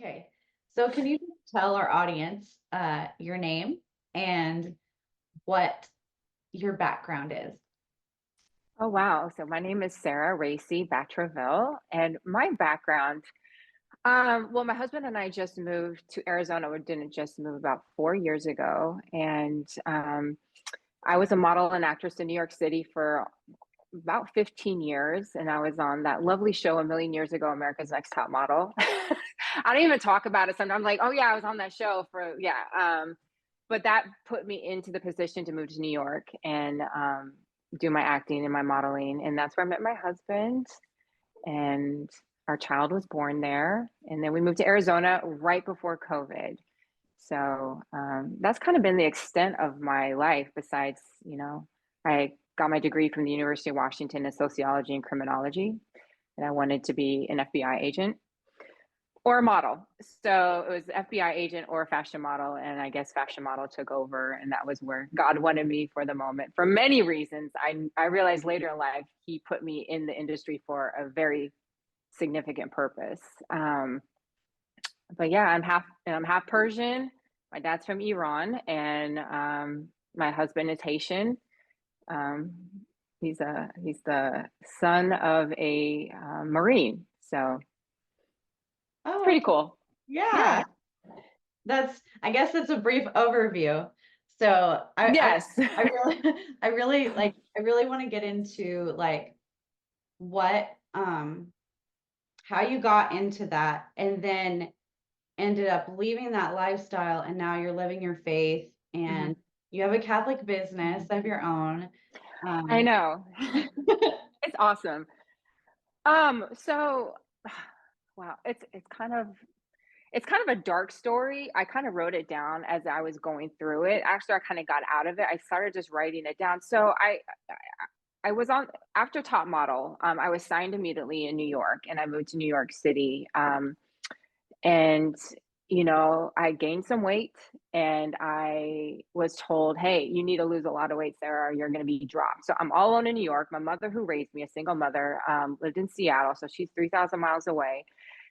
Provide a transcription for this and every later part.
Okay. So can you just tell our audience your name and what your background is? Oh, wow. So my name is Sara Racey-Batraville, and my background, well, my husband and I just moved to Arizona. We didn't just move about 4 years ago. And I was a model and actress in New York City for about 15 years. And I was on that lovely show a million years ago, America's Next Top Model. I don't even talk about it sometimes. I'm like, oh, yeah, I was on that show for, yeah. But that put me into the position to move to New York and do my acting and my modeling. And that's where I met my husband. And our child was born there. And then we moved to Arizona right before COVID. So that's kind of been the extent of my life. Besides, I got my degree from the University of Washington in sociology and criminology, and I wanted to be an FBI agent or a model. So it was FBI agent or a fashion model. And I guess fashion model took over. And that was where God wanted me for the moment. For many reasons, I realized later in life, he put me in the industry for a very significant purpose. But yeah, I'm half Persian. My dad's from Iran, and my husband is Haitian. He's the son of a Marine. So it's Oh, pretty cool. yeah. Yeah. I guess that's a brief overview. So Yes. I really, I really want to get into like what, how you got into that and then ended up leaving that lifestyle and now you're living your faith and Mhm. you have a Catholic business of your own. I Um, know. It's awesome. So wow, it's kind of a dark story. I kind of wrote it down as I was going through it. After I kind of got out of it, I started just writing it down. So I was on after Top Model. I was signed immediately in New York, and I moved to New York City. And I gained some weight, and I was told, "Hey, you need to lose a lot of weight, Sarah, or you're going to be dropped." So I'm all alone in New York. My mother, who raised me, a single mother, lived in Seattle, so she's 3,000 miles away.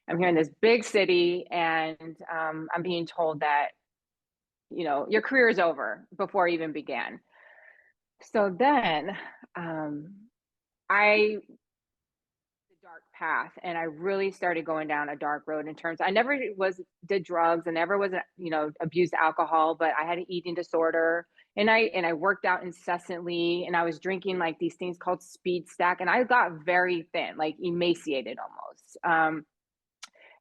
I'm here in this big city, and I'm being told that your career is over before it even began. So then I the dark path, and I really started going down a dark road. In terms, I never was did drugs, and never was abused alcohol, but I had an eating disorder, and I worked out incessantly, and I was drinking like these things called speed stack, and I got very thin, like emaciated almost.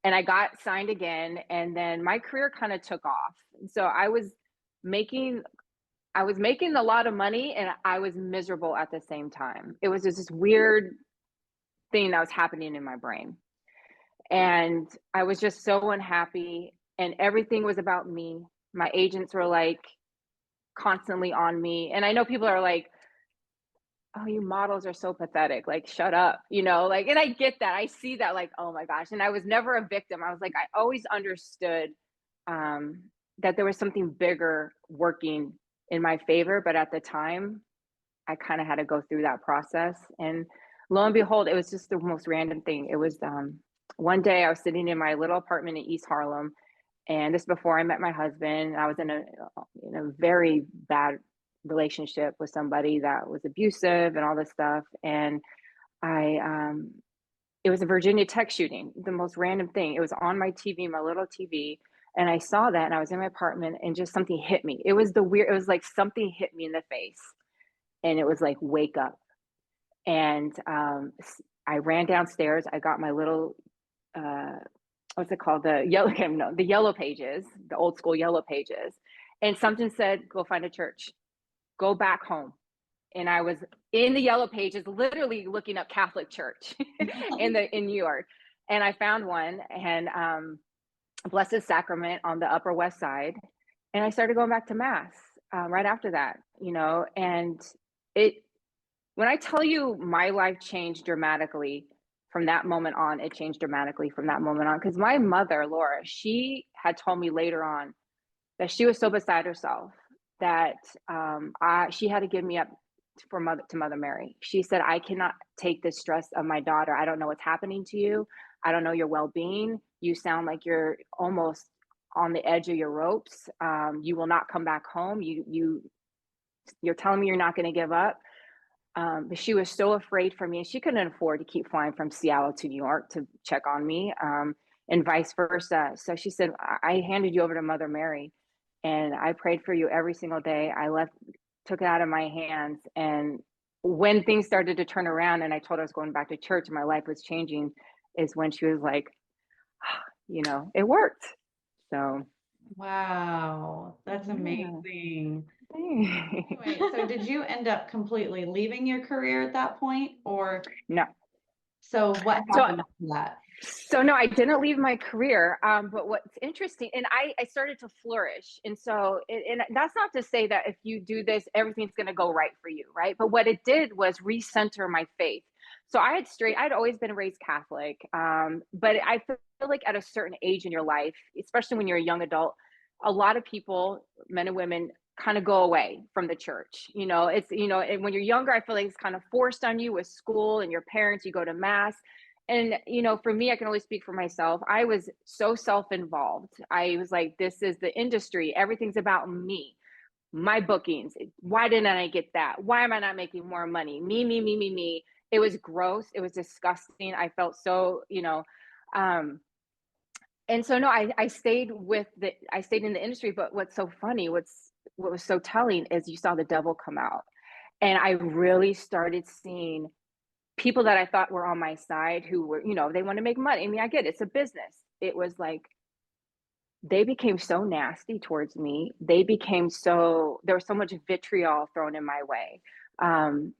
And I got signed again, and then my career kind of took off. So making I was making a lot of money, and I was miserable at the same time. It was just this weird thing that was happening in my brain. And I was just so unhappy, and everything was about me. My agents were like constantly on me. And I know people are like, "Oh, you models are so pathetic. Like, shut up." Like, and I get that. I see that, like, oh my gosh. And I was never a victim. I was like, I always understood that there was something bigger working in my favor. But at the time, I kind of had to go through that process. And lo and behold, it was just the most random thing. It was one day I was sitting in my little apartment in East Harlem, and this before I met my husband. I was in a very bad relationship with somebody that was abusive and all this stuff. And I it was a Virginia Tech shooting, the most random thing. It was on my TV, my little TV. And I saw that, and I was in my apartment, and just something hit me. It was like something hit me in the face, and it was like, wake up. And I ran downstairs. I got my little uh, what's it called, the yellow no, the yellow pages, the old school yellow pages, and something said, go find a church, go back home. And I was in the yellow pages, literally looking up Catholic church in New York, and I found one, and Blessed Sacrament on the Upper West Side, and I started going back to mass right after that. And it when I tell you my life changed dramatically from that moment on, it changed dramatically from that moment on. Because my mother, Laura, she had told me later on that she was so beside herself that she had to give me up to Mother Mary. She said, "I cannot take the stress of my daughter. I don't know what's happening to you. I don't know your well-being. You sound like you're almost on the edge of your ropes. You will not come back home. You're telling me you're not going to give up. But she was so afraid for me, and she couldn't afford to keep flying from Seattle to New York to check on me, and vice versa. So she said, I handed you over to Mother Mary, and I prayed for you every single day. I took it out of my hands. And when things started to turn around and I told her I was going back to church and my life was changing, is when she was like, it worked. So, Wow, that's yeah. amazing. Anyway, so did you end up completely leaving your career at that point, or No. so what So happened after that? So no, I didn't leave my career. But what's interesting, and I started to flourish. And so, and that's not to say that if you do this, everything's going to go right for you, right? But what it did was recenter my faith. So I'd always been raised Catholic. But I feel like at a certain age in your life, especially when you're a young adult, a lot of people, men and women, kind of go away from the church. And when you're younger, I feel like it's kind of forced on you with school and your parents, you go to mass. And, for me, I can only speak for myself. I was so self-involved. I was like, this is the industry. Everything's about me, my bookings. Why didn't I get that? Why am I not making more money? Me, me, me, me, me. It was gross. It was disgusting. I felt so, and so no, I stayed in the industry. But what's so funny, what was so telling is you saw the devil come out. And I really started seeing people that I thought were on my side who were, they want to make money. I mean, I get it, it's a business. It was like they became so nasty towards me. There was so much vitriol thrown in my way. Um,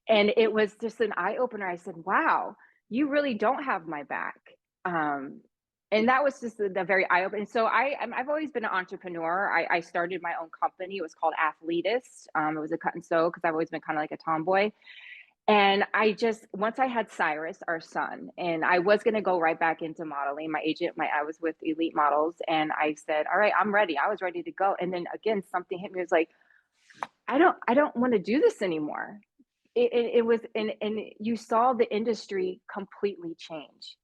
and it was just an eye opener. I said, wow, you really don't have my back. And that was just the very eye opening. So I've always been an entrepreneur. I started my own company. It was called Athletist. It was a cut and sew because I've always been kind of like a tomboy. And once I had Cyrus, our son, and I was going to go right back into modeling, I was with Elite Models, and I said, all right, I'm ready. I was ready to go. And then again, something hit me. It was like, I don't want to do this anymore. It was, and you saw the industry completely change.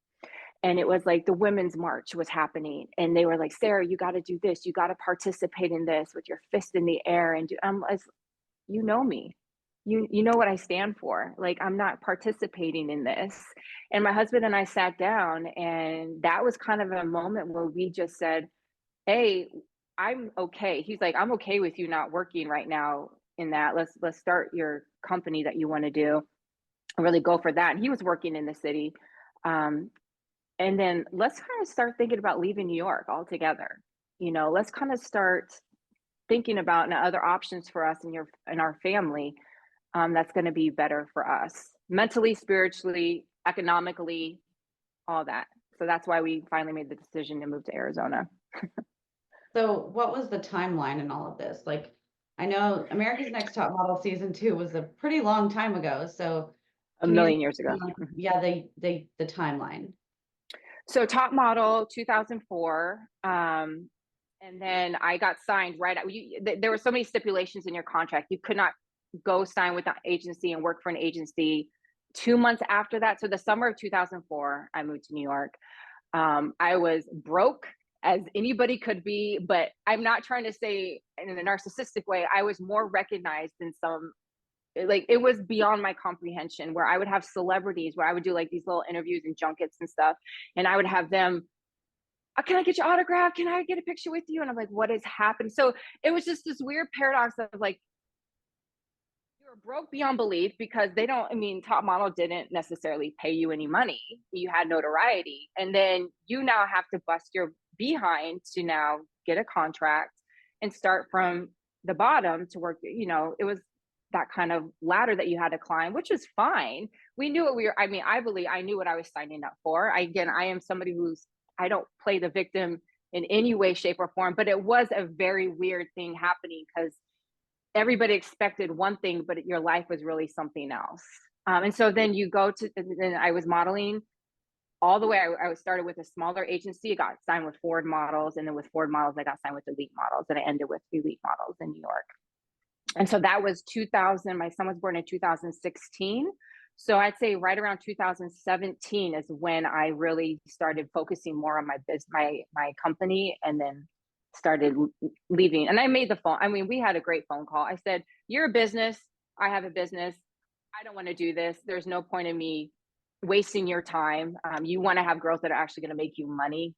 And it was like the Women's March was happening, and they were like, Sarah, you got to do this. You got to participate in this with your fist in the air. And you know me. You know what I stand for. Like, I'm not participating in this. And my husband and I sat down, and that was kind of a moment where we just said, hey, I'm okay. He's like, I'm okay with you not working right now in that. Let's start your company that you want to do and really go for that. And he was working in the city. And then let's kind of start thinking about leaving New York altogether. Let's kind of start thinking about other options for us and our family, that's going to be better for us mentally, spiritually, economically, all that. So that's why we finally made the decision to move to Arizona. So what was the timeline in all of this? Like, I know America's Next Top Model season 2 was a pretty long time ago. So A can you just million years ago. yeah, the timeline. So top model 2004. And then I got signed right out. There were so many stipulations in your contract. You could not go sign with an agency and work for an agency 2 months after that. So the summer of 2004, I moved to New York. I was broke as anybody could be, but I'm not trying to say in a narcissistic way. I was more recognized than some. Like, it was beyond my comprehension, where I would have celebrities, where I would do like these little interviews and junkets and stuff, and I would have them, can I get your autograph? Can I get a picture with you? And I'm like, what has happened? So it was just this weird paradox of like, you're broke beyond belief because top model didn't necessarily pay you any money. You had notoriety. And then you now have to bust your behind to now get a contract and start from the bottom to work. It was that kind of ladder that you had to climb, which is fine. We knew what I believe I knew what I was signing up for. I am somebody I don't play the victim in any way, shape, or form, but it was a very weird thing happening because everybody expected one thing, but your life was really something else. And so then then I was modeling all the way. I started with a smaller agency. I got signed with Ford Models, and then with Ford Models, I got signed with Elite Models, and I ended with Elite Models in New York. And so that was 2000. My son was born in 2016. So I'd say right around 2017 is when I really started focusing more on my my company, and then started leaving. And I made the phone. I mean, we had a great phone call. I said, "You're a business. I have a business. I don't want to do this. There's no point in me wasting your time. You want to have girls that are actually going to make you money.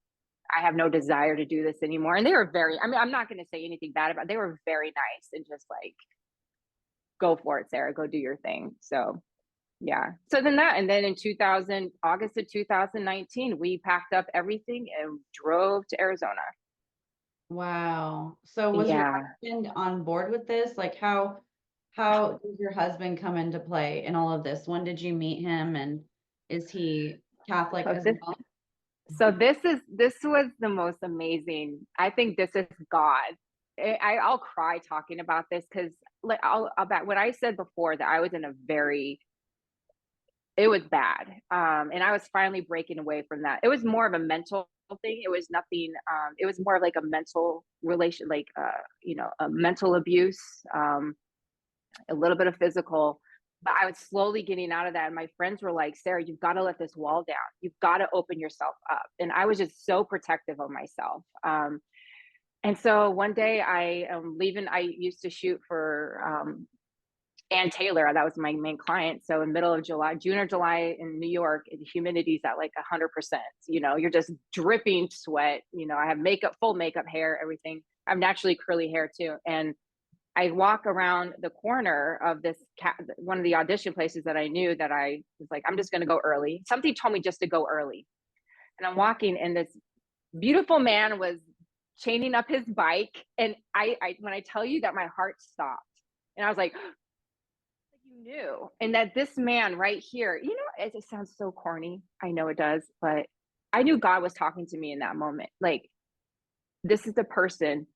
I have no desire to do this anymore." And they were very, I mean, I'm not going to say anything bad about it. They were very nice and just like, go for it, Sarah, go do your thing. So yeah. So then and then in August of 2019, we packed up everything and drove to Arizona. Wow. So was your Yeah. husband on board with this? Like how did your husband come into play in all of this? When did you meet him, and is he Catholic So as this, well? this was the most amazing. I think this is God. I'll cry talking about this because like I'll bet what I said before that I was in a very, it was bad. And I was finally breaking away from that. It was more of a mental thing. It was nothing, it was more of like a mental relation, like a mental abuse, a little bit of physical. But I was slowly getting out of that. And my friends were like, "Sarah, you've got to let this wall down. You've got to open yourself up." And I was just so protective of myself. And so one day I am leaving. I used to shoot for Ann Taylor. That was my main client. So in middle of July, June or July in New York, the humidity's at like 100%. You're just dripping sweat. I have makeup, full makeup, hair, everything. I have naturally curly hair too. And I walk around the corner of this one of the audition places that I knew, that I was like, I'm just going to go early. Something told me just to go early. And I'm walking, and this beautiful man was chaining up his bike. And I when I tell you that my heart stopped, and I was like, you knew. And that this man right here, it sounds so corny. I know it does, but I knew God was talking to me in that moment. Like, this is the person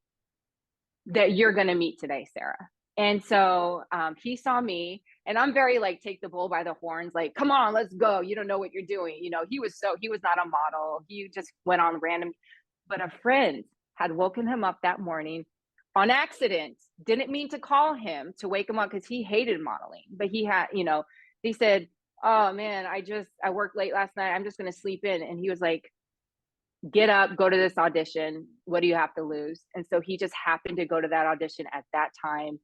that you're going to meet today, Sarah. And so he saw me, and I'm very like, take the bull by the horns, like, come on, let's go. You don't know what you're doing. He was not a model. He just went on random, but a friend had woken him up that morning on accident. Didn't mean to call him to wake him up because he hated modeling, but he said, "Oh man, I worked late last night. I'm just going to sleep in." And he was like, "Get up, go to this audition. What do you have to lose?" And so he just happened to go to that audition at that time.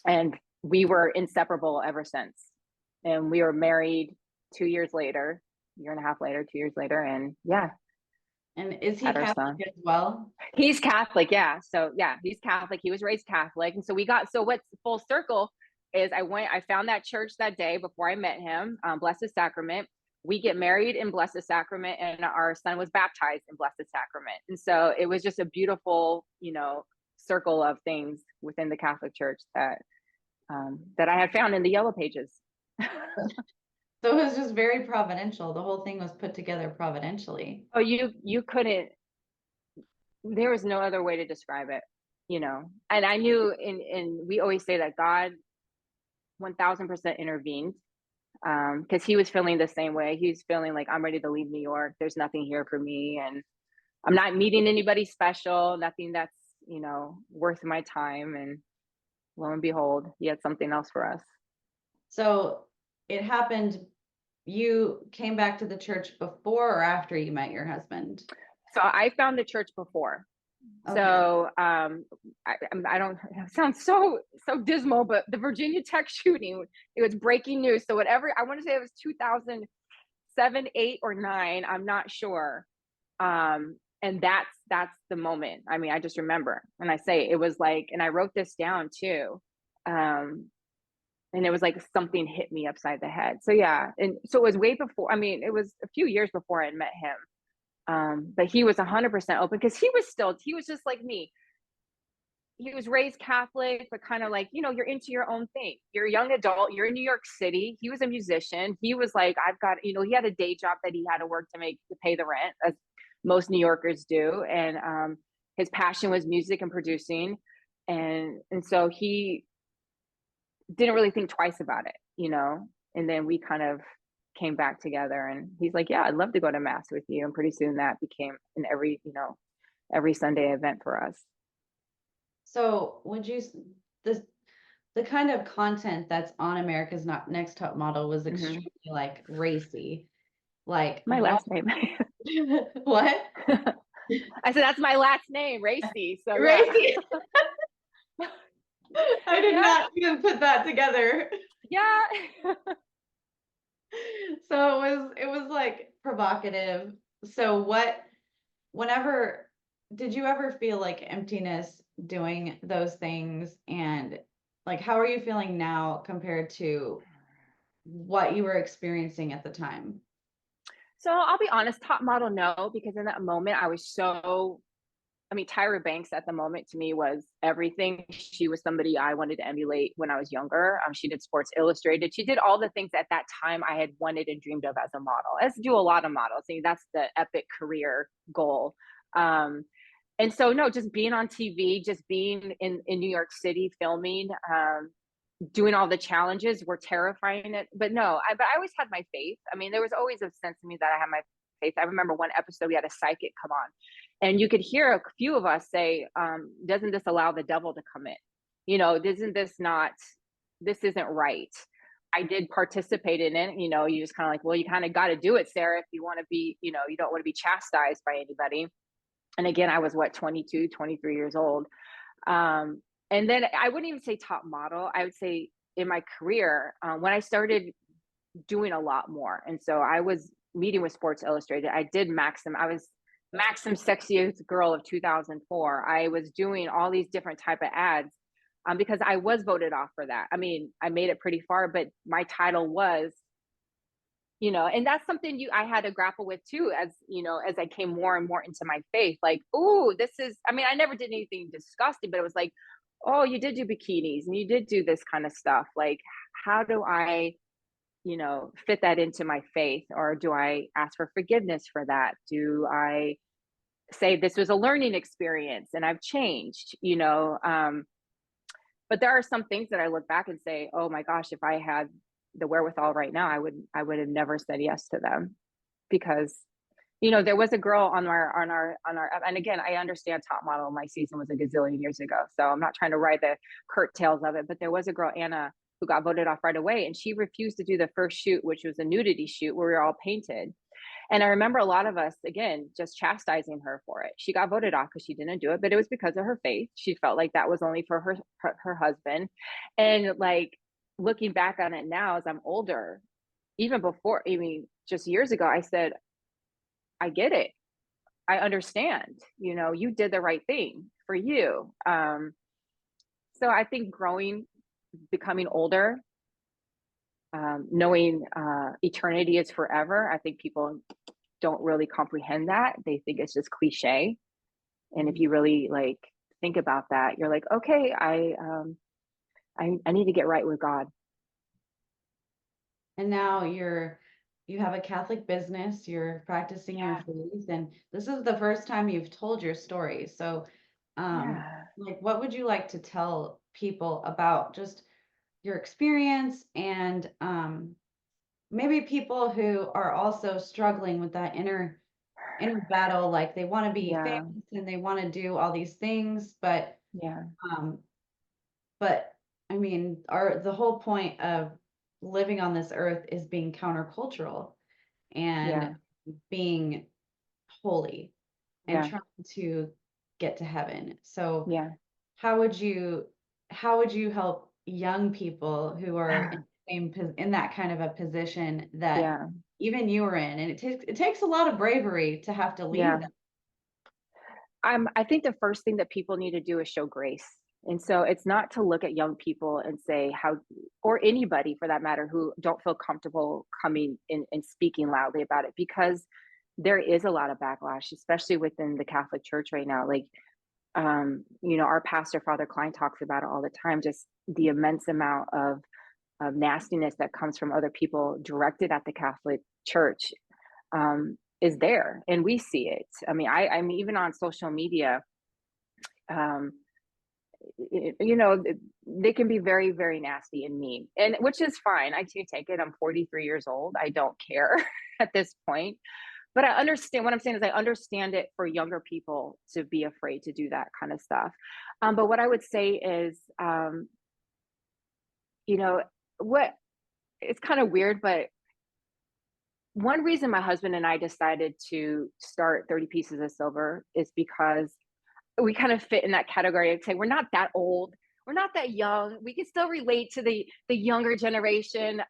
And we were inseparable ever since. And we were married 2 years later, year and a half later, 2 years later. And yeah, And is he had our Catholic son. as well? He's Catholic. Yeah. So yeah, he's Catholic. He was raised Catholic. And so what's full circle is I found that church that day before I met him, Blessed Sacrament. We get married in Blessed Sacrament, and our son was baptized in Blessed Sacrament. And so it was just a beautiful, circle of things within the Catholic Church that I had found in the Yellow Pages. So it was just very providential. The whole thing was put together providentially. Oh, you couldn't. There was no other way to describe it, And I knew, and we always say that God 1000% intervened, because he was feeling the same way. He was feeling like, I'm ready to leave New York. There's nothing here for me, and I'm not meeting anybody special. Nothing that's worth my time. And lo and behold, he had something else for us. So it happened, you came back to the church before or after you met your husband? So I found the church before. Okay. So I don't, it sounds so dismal, but the Virginia Tech shooting, it was breaking news. So whatever, I want to say it was 2007, 8, or 9. I'm not sure. And that's the moment. I mean, I just remember, and I say it was like, and I wrote this down too. And it was like something hit me upside the head. So yeah. And so it was way before, I mean, it was a few years before I met him. But he was 100% open, because he was just like me. He was raised Catholic, but kind of like, you're into your own thing. You're a young adult. You're in New York City. He was a musician. He was like, I've got, he had a day job that he had to work to pay the rent, as most New Yorkers do. And his passion was music and producing. And so he didn't really think twice about it, And then we kind of came back together, and he's like, "Yeah, I'd love to go to mass with you." And pretty soon that became an every Sunday event for us. So this the kind of content that's on America's Not Next Top Model was Hmm. extremely like racy. Like My what? last name. What? I said, that's my last name, Racy. So yeah. Racy. I did Yeah. not even put that together. Yeah. So it was like provocative. So whenever did you ever feel like emptiness doing those things? And like how are you feeling now compared to what you were experiencing at the time? So I'll be honest, top model, no, because in that moment I was so, I mean, Tyra Banks at the moment to me was everything. She was somebody I wanted to emulate when I was younger. She did Sports Illustrated. She did all the things at that time I had wanted and dreamed of as a model, as do a lot of models. I mean, that's the epic career goal. Um, and so, no, just being on TV, just being in New York City filming, doing all the challenges were terrifying. But no, but I always had my faith. I mean, there was always a sense of me that I had my faith. I remember one episode we had a psychic come on, and you could hear a few of us say, "Doesn't this allow the devil to come in? You know, isn't this not? This isn't right." I did participate in it. You know, you just kind of like, well, you kind of got to do it, Sarah, if you want to be, you know, you don't want to be chastised by anybody. And again, I was what, 22, 23 years old. Um, and then I wouldn't even say top model. I would say in my career, when I started doing a lot more. And so I was meeting with Sports Illustrated. I did Maxim. I was Maxim Sexiest Girl of 2004. I was doing all these different type of ads because I was voted off for that. I mean, I made it pretty far, but my title was, you know, and that's something I had to grapple with too, as you know, as I came more and more into my faith. Like, oh, this is, I mean, I never did anything disgusting, but it was like, oh, you did do bikinis and you did do this kind of stuff. Like, how do I, you know, fit that into my faith? Or do I ask for forgiveness for that? Do I say this was a learning experience and I've changed, you know? But there are some things that I look back and say, oh my gosh, if I had the wherewithal right now, I would have never said yes to them. Because, you know, there was a girl on our, and again, I understand top model, my season was a gazillion years ago, so I'm not trying to ride the curtails of it, but there was a girl, Anna, who got voted off right away, and she refused to do the first shoot, which was a nudity shoot where we were all painted. And I remember a lot of us, again, just chastising her for it. She got voted off because she didn't do it, but it was because of her faith. She felt like that was only for her husband. And like, looking back on it now as I'm older, even before, I mean, just years ago, I said, I get it. I understand. You know, you did the right thing for you. So I think growing, becoming older, knowing eternity is forever. I think people don't really comprehend that. They think it's just cliche. And if Mhm. you really like think about that, you're like, okay, I need to get right with God. And now you have a Catholic business, you're practicing your Yeah, faith, and this is the first time you've told your story. So, yeah, like, what would you like to tell people about just your experience and maybe people who are also struggling with that inner battle, like they want to be yeah, famous and they want to do all these things, yeah, um, but I mean, the whole point of living on this earth is being countercultural and yeah, being holy and yeah, trying to get to heaven. So yeah, how would you how would you help young people who are in the in that kind of a position that yeah, even you were in? And it takes a lot of bravery to have to leave yeah. them. I think the first thing that people need to do is show grace. And so it's not to look at young people and say how, or anybody for that matter, who don't feel comfortable coming in and speaking loudly about it, because there is a lot of backlash, especially within the Catholic Church right now. Like, you know, our pastor, Father Klein, talks about it all the time, just the immense amount of nastiness that comes from other people directed at the Catholic Church, is there, and we see it. I mean, I mean, even on social media, um, you know, they can be very, very nasty and mean, and which is fine. I do take it. I'm 43 years old. I don't care at this point, but I understand what I'm saying is I understand it for younger people to be afraid to do that kind of stuff. But what I would say is, you know, what it's kind of weird, but one reason my husband and I decided to start 30 Pieces of Silver is because we kind of fit in that category. I'd say we're not that old. We're not that young. We can still relate to the younger generation.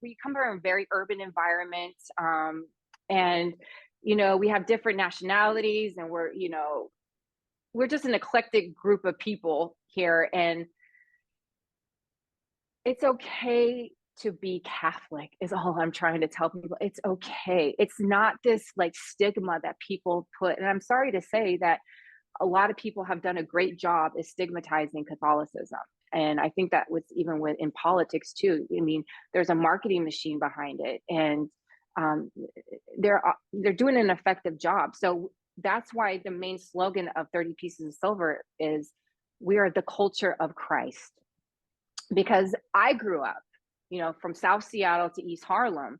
We come from a very urban environment, and we have different nationalities, and we're just an eclectic group of people here, and it's okay to be Catholic is all I'm trying to tell people. It's okay. It's not this like stigma that people put. And I'm sorry to say that a lot of people have done a great job is stigmatizing Catholicism. And I think that was even with in politics too. I mean, there's a marketing machine behind it, and um, they're doing an effective job. So that's why the main slogan of 30 Pieces of Silver is "We are the culture of Christ." Because I grew up, from South Seattle to East Harlem.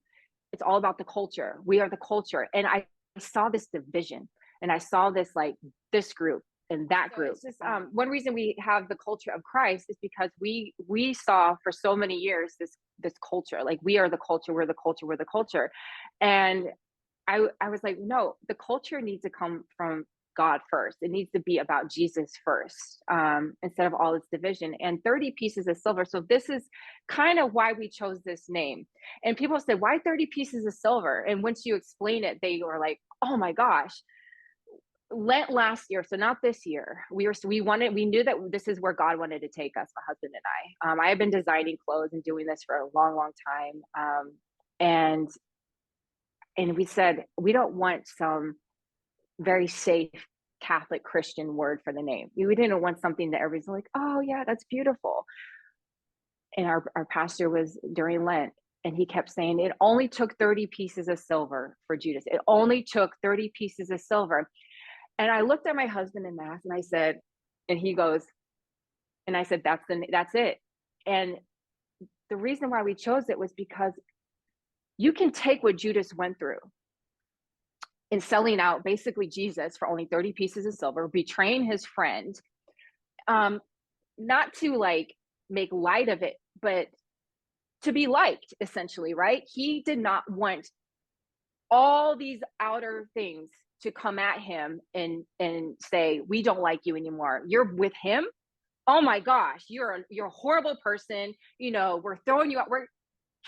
It's all about the culture. We are the culture, and I saw this division, and I saw this like this group and that group. It's just, one reason we have the culture of Christ is because we saw for so many years this culture, like we are the culture, we're the culture, we're the culture, and I was like, no, the culture needs to come from God first. It needs to be about Jesus first, instead of all this division. And 30 Pieces of Silver. So this is kind of why we chose this name. And people said, why 30 Pieces of Silver? And once you explain it, they were like, oh my gosh. Lent last year, so not this year. We knew that this is where God wanted to take us, my husband and I. I have been designing clothes and doing this for a long, long time. And we said, we don't want some very safe Catholic Christian word for the name. We didn't want something that everybody's like, oh yeah, that's beautiful. And our pastor was during Lent, and he kept saying it only took 30 pieces of silver for Judas. It only took 30 pieces of silver. And I looked at my husband in mass and I said, and he goes, and I said, that's it. And the reason why we chose it was because you can take what Judas went through in selling out basically Jesus for only 30 pieces of silver, betraying his friend, not to like make light of it, but to be liked, essentially, right? He did not want all these outer things to come at him and say, we don't like you anymore. You're with him. Oh my gosh, you're a horrible person. We're throwing you out. We're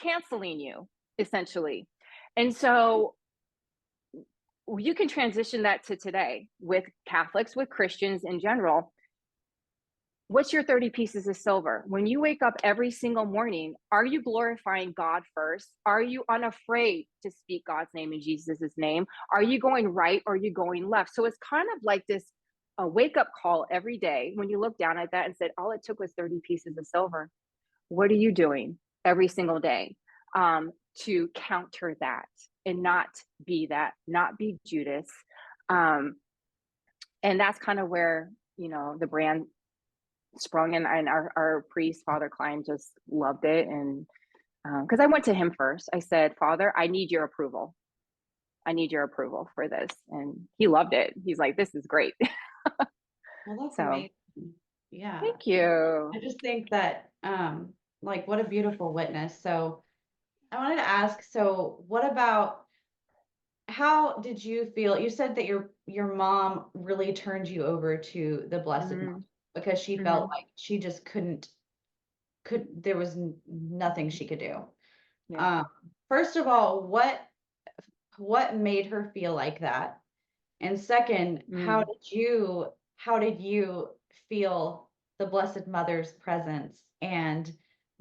canceling you, essentially. And so you can transition that to today with Catholics, with Christians in general. What's your 30 pieces of silver? When you wake up every single morning, are you glorifying God first? Are you unafraid to speak God's name and Jesus' name? Are you going right or are you going left? So it's kind of like this a wake up call every day when you look down at that and said, all it took was 30 pieces of silver. What are you doing every single day to counter that and not be Judas? And that's kind of where, the brand sprung in, and our priest, Father Klein, just loved it. And because I went to him first, I said, Father, I need your approval. I need your approval for this. And he loved it. He's like, this is great. Well, that's So amazing. Yeah. thank you. I just think that, like, what a beautiful witness. So I wanted to ask, so what about, how did you feel? You said that your mom really turned you over to the Blessed Mm-hmm. Mother because she Mm-hmm. felt like she just there was nothing she could do. Yeah. Um, First of all, what made her feel like that? And second, Mm. how did you feel the Blessed Mother's presence and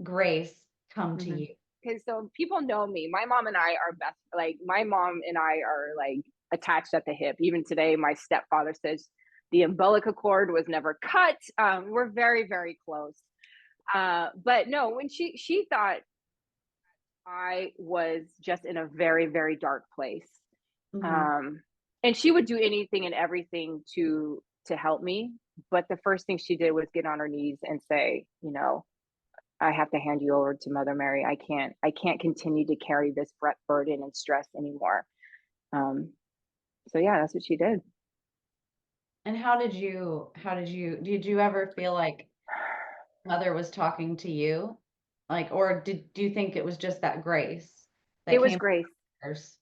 grace come to Mm-hmm. you? Okay, so people know me. My mom and I are best. Like my mom and I are like attached at the hip. Even today, my stepfather says the umbilical cord was never cut. We're very, very close. But no, when she thought I was just in a very, very dark place, Mhm. um, and she would do anything and everything to help me. But the first thing she did was get on her knees and say, I have to hand you over to Mother Mary. I can't continue to carry this burden and stress anymore. Um, so yeah, that's what she did. And did you ever feel like Mother was talking to you? Like, or do you think it was just that grace It that was came grace. first?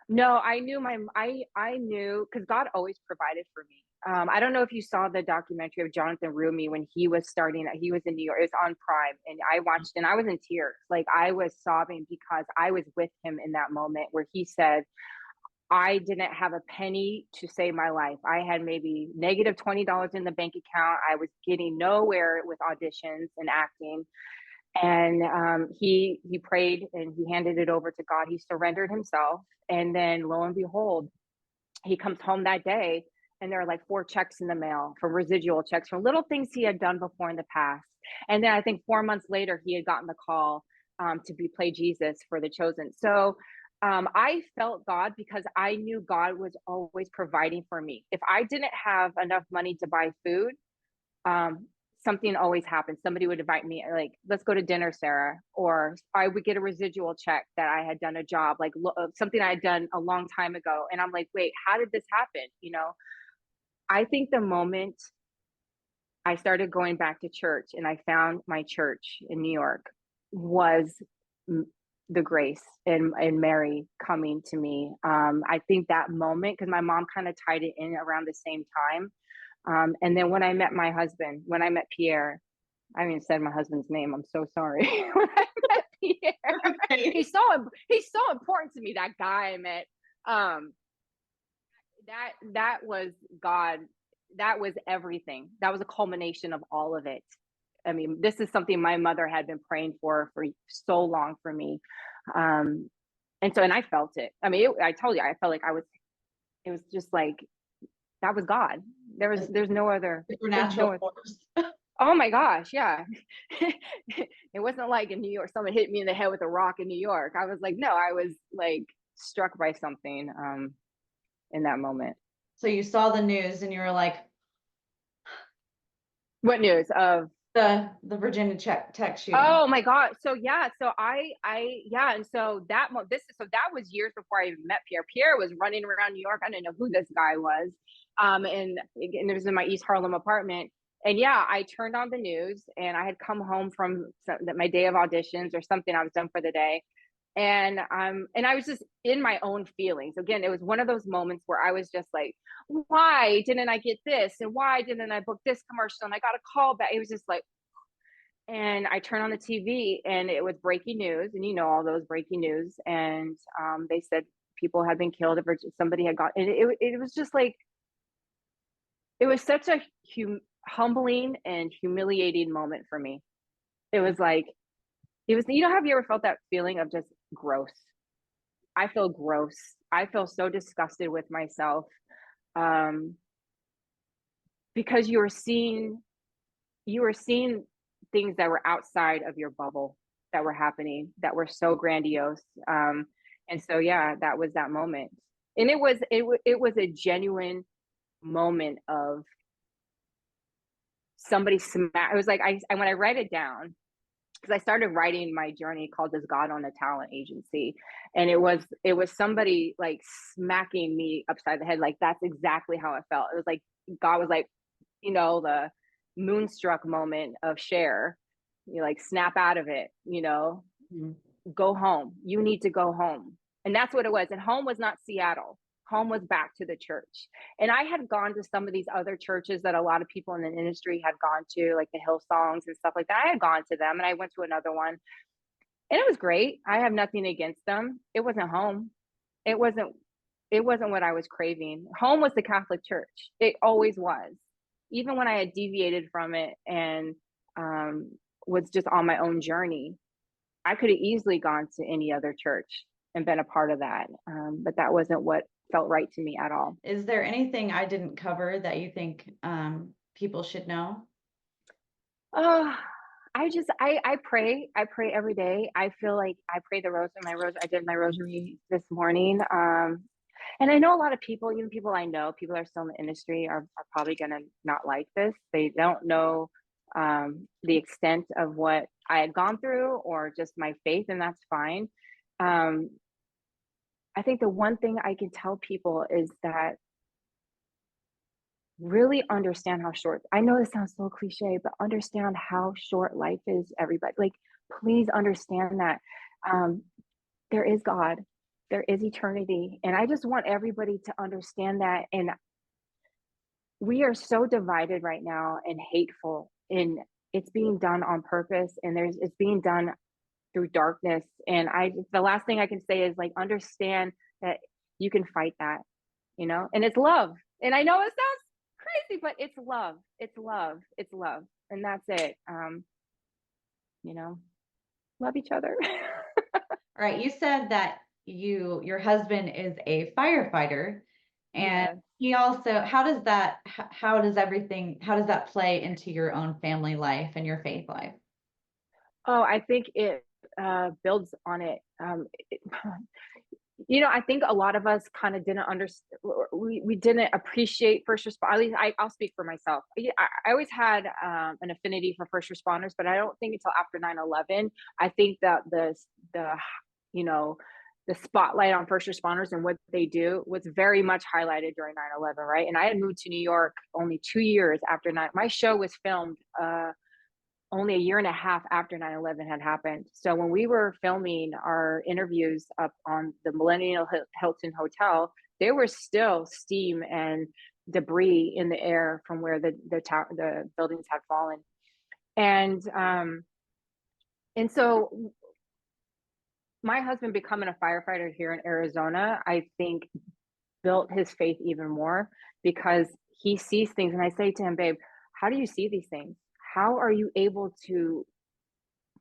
No, I knew I knew because God always provided for me. I don't know if you saw the documentary of Jonathan Rumi when he was starting. He was in New York. It was on Prime, and I watched, and I was in tears. Like I was sobbing because I was with him in that moment where he said, "I didn't have a penny to save my life. I had maybe negative $20 in the bank account. I was getting nowhere with auditions and acting." And he prayed and he handed it over to God. He surrendered himself, and then lo and behold, he comes home that day, and there are like 4 checks in the mail from residual checks from little things he had done before in the past. And then I think 4 months later, he had gotten the call to be play Jesus for The Chosen. So I felt God because I knew God was always providing for me. If I didn't have enough money to buy food, um, something always happens. Somebody would invite me, like, let's go to dinner, Sarah. Or I would get a residual check that I had done a job, like something I had done a long time ago. And I'm like, wait, how did this happen? I think the moment I started going back to church and I found my church in New York was the grace and Mary coming to me. I think that moment, because my mom kind of tied it in around the same time. And then when I met my husband, when I met Pierre, I haven't even said my husband's name. I'm so sorry. When I met Pierre, Okay. he's so important to me. That guy I met, that was God. That was everything. That was a culmination of all of it. I mean, this is something my mother had been praying for so long for me, and I felt it. I mean, I told you, I felt like I was. It was just like that was God. There's no other. There's no Supernatural other. force. Oh my gosh, yeah. It wasn't like in New York, someone hit me in the head with a rock in New York. I was like, no, I was like struck by something in that moment. So you saw the news and you were like, What news of the Virginia Tech shooting. oh my God. So yeah, so yeah, and so that was years before I even met Pierre. Pierre was running around New York. I didn't know who this guy was. And it was in my East Harlem apartment. And yeah, I turned on the news and I had come home from my day of auditions or something. I was done for the day. And I was just in my own feelings. Again, it was one of those moments where I was just like, why didn't I get this? And why didn't I book this commercial? And I got a call back. It was just like, and I turned on the TV and it was breaking news, and all those breaking news, and they said people had been killed, somebody had got, and it was just like it was such a humbling and humiliating moment for me. It was like have you ever felt that feeling of just gross? I feel gross. I feel so disgusted with myself, um, because you were seeing things that were outside of your bubble that were happening that were so grandiose. And so yeah, that was that moment, and it was a genuine moment of somebody smack. It was like I when I write it down, because I started writing my journey called "Does God Own a Talent Agency?" And it was somebody like smacking me upside the head. Like that's exactly how it felt. It was like God was like, the moonstruck moment of Cher. You like snap out of it. Mhm. Go home. You need to go home. And that's what it was. And home was not Seattle. Home was back to the church. And I had gone to some of these other churches that a lot of people in the industry had gone to, like the Hillsongs and stuff like that. I had gone to them, and I went to another one. And it was great. I have nothing against them. It wasn't home. It wasn't what I was craving. Home was the Catholic Church. It always was. Even when I had deviated from it and was just on my own journey, I could have easily gone to any other church and been a part of that. But that wasn't what felt right to me at all. Is there anything I didn't cover that you think people should know? Oh, I pray. I pray every day. I feel like I pray the rosary. I did my rosary this morning. And I know a lot of people, even people I know, people that are still in the industry are probably gonna not like this. They don't know the extent of what I had gone through or just my faith, and that's fine. Um, I think the one thing I can tell people is that really understand how short, I know this sounds so cliche, but understand how short life is, everybody. Like, please understand that there is God, there is eternity. And I just want everybody to understand that. And we are so divided right now and hateful, and it's being done on purpose, and it's being done through darkness. And the last thing I can say is like, understand that you can fight that, and it's love. And I know it sounds crazy, but it's love. It's love. It's love. And that's it. You know, love each other. All right, you said that your husband is a firefighter, and Yes. he also, how does that play into your own family life and your faith life? Oh, I think it builds on it. I think a lot of us kind of didn't understand, we didn't appreciate first responders. At least I'll speak for myself. I always had an affinity for first responders, but I don't think until after 9/11. I think that the you know the spotlight on first responders and what they do was very much highlighted during 9/11, right? And I had moved to New York only 2 years after nine. My show was filmed only a year and a half after 9/11 had happened. So when we were filming our interviews up on the Millennium Hilton Hotel, there was still steam and debris in the air from where the buildings had fallen. And so my husband becoming a firefighter here in Arizona, I think built his faith even more, because he sees things. And I say to him, babe, how do you see these things? How are you able to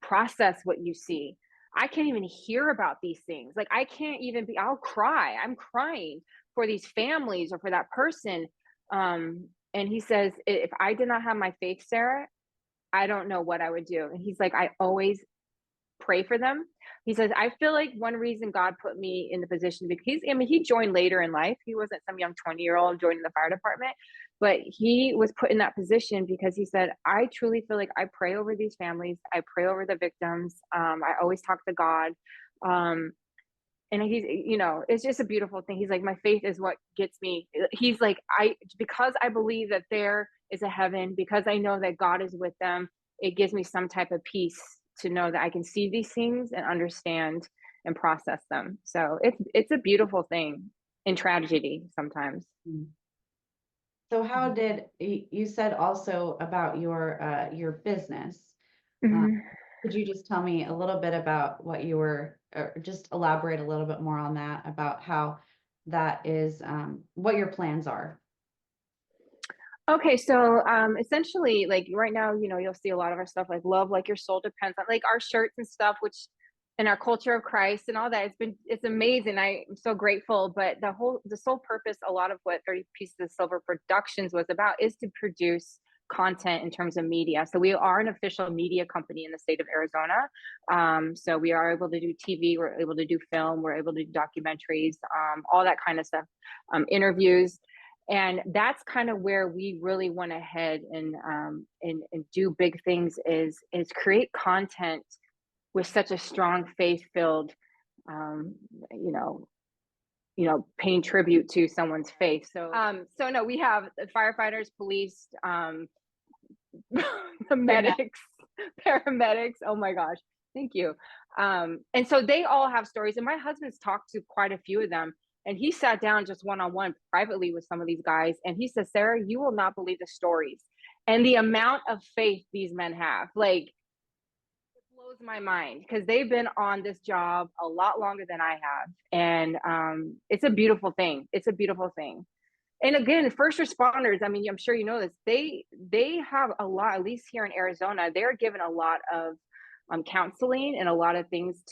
process what you see? I can't even hear about these things. Like, I can't even I'll cry. I'm crying for these families or for that person. And he says, if I did not have my faith, Sarah, I don't know what I would do. And he's like, I always pray for them. He says, I feel like one reason God put me in the position, because he joined later in life. He wasn't some young 20-year-old joining the fire department, but he was put in that position because he said, I truly feel like I pray over these families. I pray over the victims. I always talk to God. And it's just a beautiful thing. He's like, my faith is what gets me. He's like, because I believe that there is a heaven, because I know that God is with them, it gives me some type of peace to know that I can see these things and understand and process them. So it's a beautiful thing in tragedy sometimes. So how did you said also about your business? Mhm. Could you just tell me a little bit about what you were, or just elaborate a little bit more on that, about how that is, what your plans are? Okay, so essentially, like right now, you'll see a lot of our stuff like love, like your soul depends on, like our shirts and stuff, which in our culture of Christ and all that, it's amazing. I'm so grateful. But the sole purpose, a lot of what 30 Pieces of Silver Productions was about, is to produce content in terms of media. So we are an official media company in the state of Arizona. So we are able to do TV, we're able to do film, we're able to do documentaries, all that kind of stuff, interviews. And that's kind of where we really went ahead and do big things, is create content with such a strong faith-filled, um, you know, paying tribute to someone's faith. So no, we have firefighters, police, the medics, paramedics. Oh my gosh, thank you. And so they all have stories, and my husband's talked to quite a few of them. And he sat down just one-on-one privately with some of these guys. And he says, Sarah, you will not believe the stories and the amount of faith these men have. Like, it blows my mind, because they've been on this job a lot longer than I have. And it's a beautiful thing. It's a beautiful thing. And again, first responders, I mean, I'm sure you know this, they have a lot, at least here in Arizona, they're given a lot of counseling and a lot of things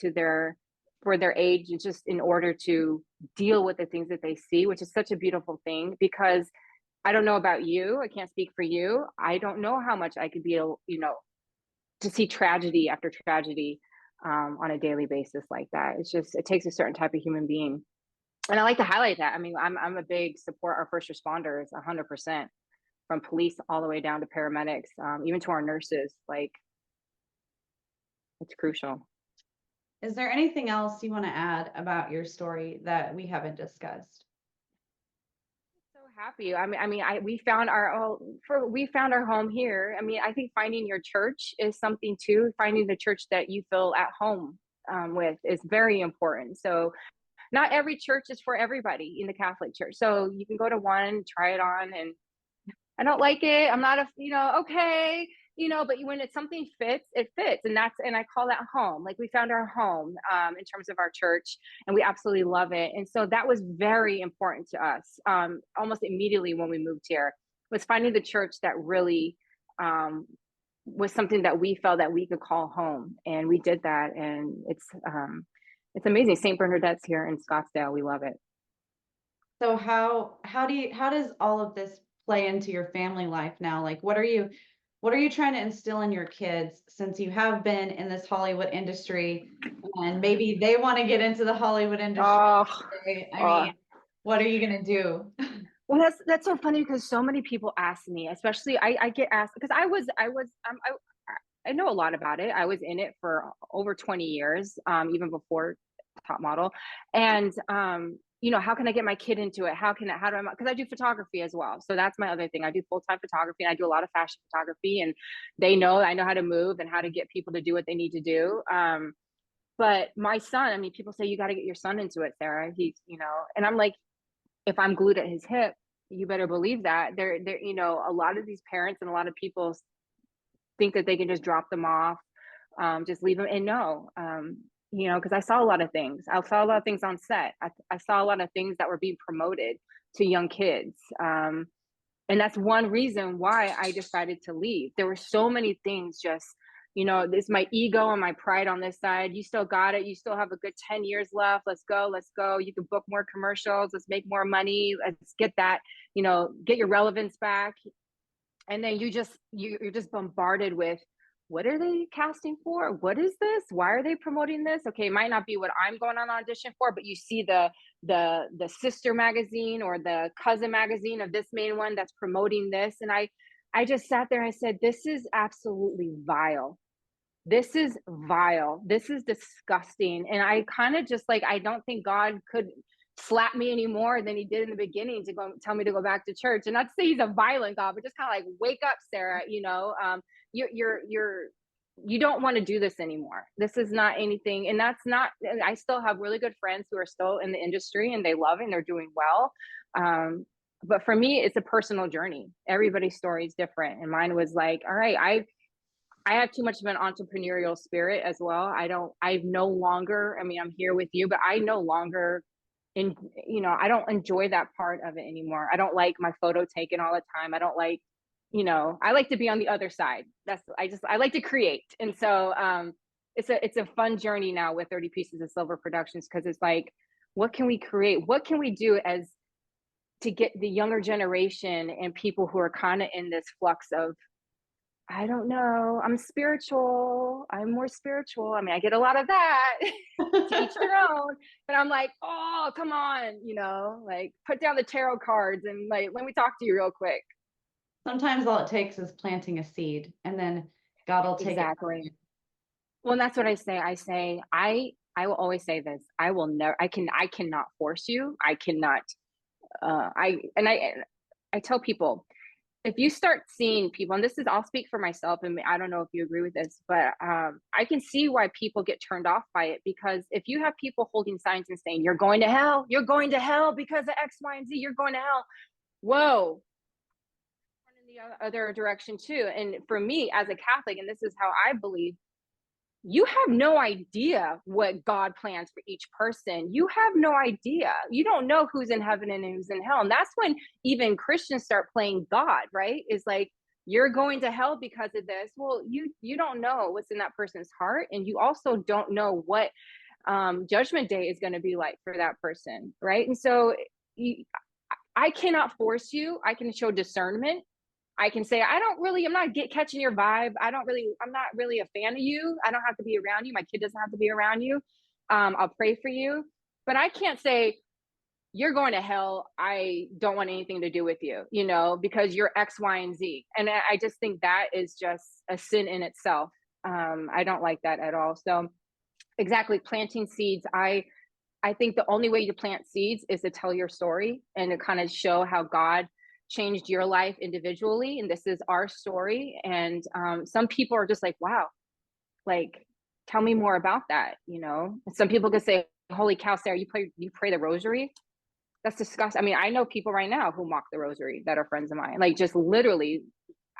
for their age, just in order to deal with the things that they see, which is such a beautiful thing. Because I don't know about you, I can't speak for you. I don't know how much I could be, to see tragedy after tragedy on a daily basis like that. It takes a certain type of human being. And I like to highlight that. I mean, I'm a big support our first responders, 100%, from police all the way down to paramedics, even to our nurses. Like, it's crucial. Is there anything else you want to add about your story that we haven't discussed? So happy. We found we found our home here. I mean, I think finding your church is something too. Finding the church that you feel at home with is very important. So not every church is for everybody in the Catholic Church. So you can go to one, try it on, and I don't like it. I'm not okay, but when it's something fits, it fits. And I call that home. Like we found our home in terms of our church, and we absolutely love it. And so that was very important to us. Almost immediately when we moved here was finding the church that really was something that we felt that we could call home. And we did that. And it's amazing. St. Bernadette's here in Scottsdale. We love it. So how does all of this play into your family life now? Like what are you trying to instill in your kids since you have been in this Hollywood industry and maybe they want to get into the Hollywood industry? Oh, I oh. mean, what are you gonna do? Well, that's so funny because so many people ask me, especially I get asked because I know a lot about it. I was in it for over 20 years, even before top model. And how can I get my kid into it? How do I, because I do photography as well. So that's my other thing. I do full-time photography and I do a lot of fashion photography, and I know how to move and how to get people to do what they need to do. But my son, I mean, people say you got to get your son into it, Sarah. And I'm like, if I'm glued at his hip, you better believe that a lot of these parents and a lot of people think that they can just drop them off, just leave them. And no, because I saw a lot of things. I saw a lot of things on set. I saw a lot of things that were being promoted to young kids. And that's one reason why I decided to leave. There were so many things just, this my ego and my pride on this side. You still got it. You still have a good 10 years left. Let's go. Let's go. You can book more commercials. Let's make more money. Let's get that, get your relevance back. And then you're just bombarded with, what are they casting for? What is this? Why are they promoting this? Okay, it might not be what I'm going on audition for, but you see the sister magazine or the cousin magazine of this main one that's promoting this. And I just sat there and I said, this is absolutely vile. This is vile. This is disgusting. And I kind of just I don't think God could slap me any more than he did in the beginning to go tell me to go back to church. And not to say he's a violent God, but just kind of wake up, Sarah. You don't want to do this anymore. This is not anything. And that's not, I still have really good friends who are still in the industry and they love it and they're doing well. But for me, it's a personal journey. Everybody's story is different. And mine was all right, I have too much of an entrepreneurial spirit as well. I'm here with you, but I no longer I don't enjoy that part of it anymore. I don't like my photo taken all the time. I don't like, I like to be on the other side. I like to create. And so it's a fun journey now with 30 Pieces of Silver Productions, because it's what can we create? What can we do to get the younger generation and people who are kind of in this flux of, I don't know, I'm spiritual. I'm more spiritual. I mean, I get a lot of that. To each their own. But I'm oh, come on, put down the tarot cards and let me talk to you real quick. Sometimes all it takes is planting a seed and then God will take it from you. Well, and that's what I say. I will always say this. I cannot force you. I cannot, I tell people, if you start seeing people, and I'll speak for myself, and I don't know if you agree with this, but I can see why people get turned off by it, because if you have people holding signs and saying, you're going to hell because of X, Y, and Z, you're going to hell. Whoa. In the other direction too. And for me as a Catholic, and this is how I believe, you have no idea what God plans for each person. You have no idea. You don't know who's in heaven and who's in hell. And that's when even Christians start playing God, right? It's you're going to hell because of this. Well, you don't know what's in that person's heart. And you also don't know what judgment day is going to be like for that person, right? And so I cannot force you. I can show discernment. I can say, I'm not catching your vibe. I'm not really a fan of you. I don't have to be around you. My kid doesn't have to be around you. I'll pray for you. But I can't say, you're going to hell. I don't want anything to do with you, because you're X, Y, and Z. And I just think that is just a sin in itself. I don't like that at all. So exactly, planting seeds. I I think the only way you plant seeds is to tell your story and to kind of show how God changed your life individually. And this is our story. And some people are just like, wow, like, tell me more about that. Some people could say, holy cow, Sarah, you pray the rosary. That's disgusting. I mean, I know people right now who mock the rosary that are friends of mine, like just literally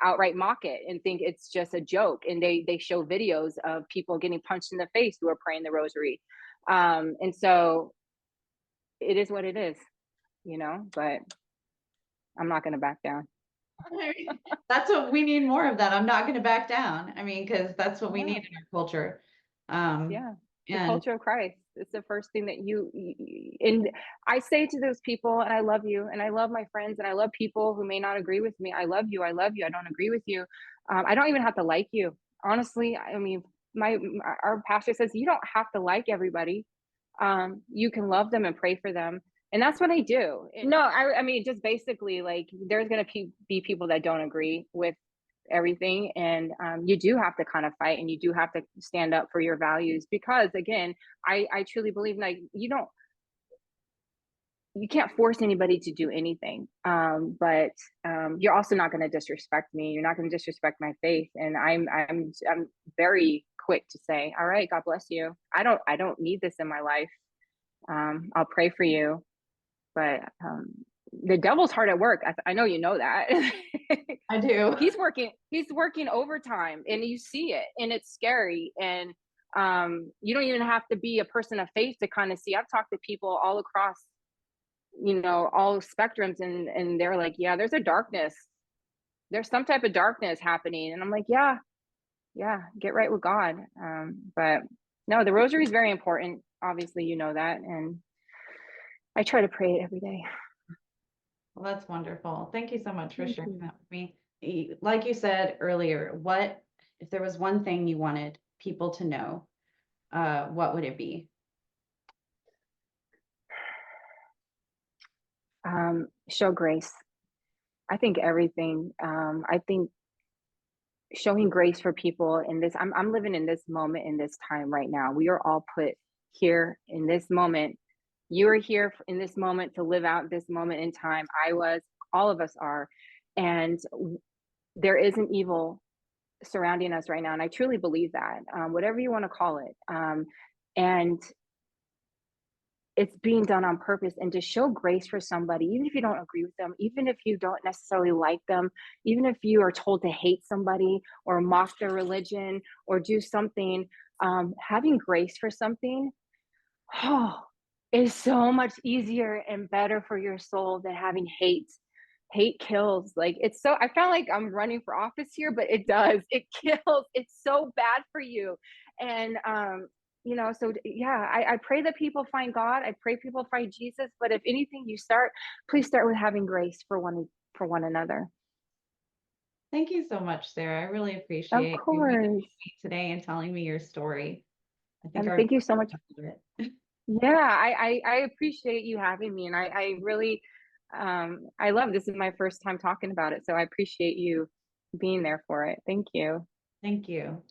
outright mock it and think it's just a joke. And they show videos of people getting punched in the face who are praying the rosary. And so it is what it is, but I'm not going to back down. That's what we need, more of that. I'm not gonna back down. I mean, because that's what we Yeah. need in our culture. Um, Yeah. The and culture of Christ. It's the first thing that and I say to those people, and I love you, and I love my friends, and I love people who may not agree with me. I love you. I love you. I don't agree with you. I don't even have to like you. Honestly, I mean, our pastor says you don't have to like everybody. You can love them and pray for them. And that's what I do. No, I mean, just basically, like, there's going to be people that don't agree with everything. And you do have to kind of fight, and you do have to stand up for your values, because again, I truly believe, like, you can't force anybody to do anything. But you're also not going to disrespect me. You're not going to disrespect my faith. And I'm very quick to say, all right, God bless you. I don't need this in my life. I'll pray for you. But the devil's hard at work. I know you know that. I do. He's working overtime, and you see it, and it's scary. And you don't even have to be a person of faith to kind of see. I've talked to people all across, all spectrums, and they're like, yeah, there's a darkness. There's some type of darkness happening. And I'm like, yeah, get right with God. But no, the rosary is very important. Obviously, you know that. And I try to pray it every day. Well, that's wonderful. Thank you so much for Thank sharing you. that with me. Like you said earlier, what if there was one thing you wanted people to know, what would it be? Show grace. I think everything. I think showing grace for people in this. I'm living in this moment, in this time right now. We are all put here in this moment. You are here in this moment to live out this moment in time. I was. All of us are, and there is an evil surrounding us right now, and I truly believe that. Whatever you want to call it, and it's being done on purpose, and to show grace for somebody, even if you don't agree with them, even if you don't necessarily like them, even if you are told to hate somebody or mock their religion or do something, having grace for something, oh, is so much easier and better for your soul than having hate. Hate kills. Like, it's so, I felt like I'm running for office here, but it does. It kills. It's so bad for you. And so yeah, I pray that people find God. I pray people find Jesus. But if anything, please start with having grace for one another. Thank you so much, Sarah. I really Of appreciate you being with course. me today and telling me your story. I think And our thank you so much. it. Yeah, I appreciate you having me. And I really, I love, this is my first time talking about it. So I appreciate you being there for it. Thank you. Thank you.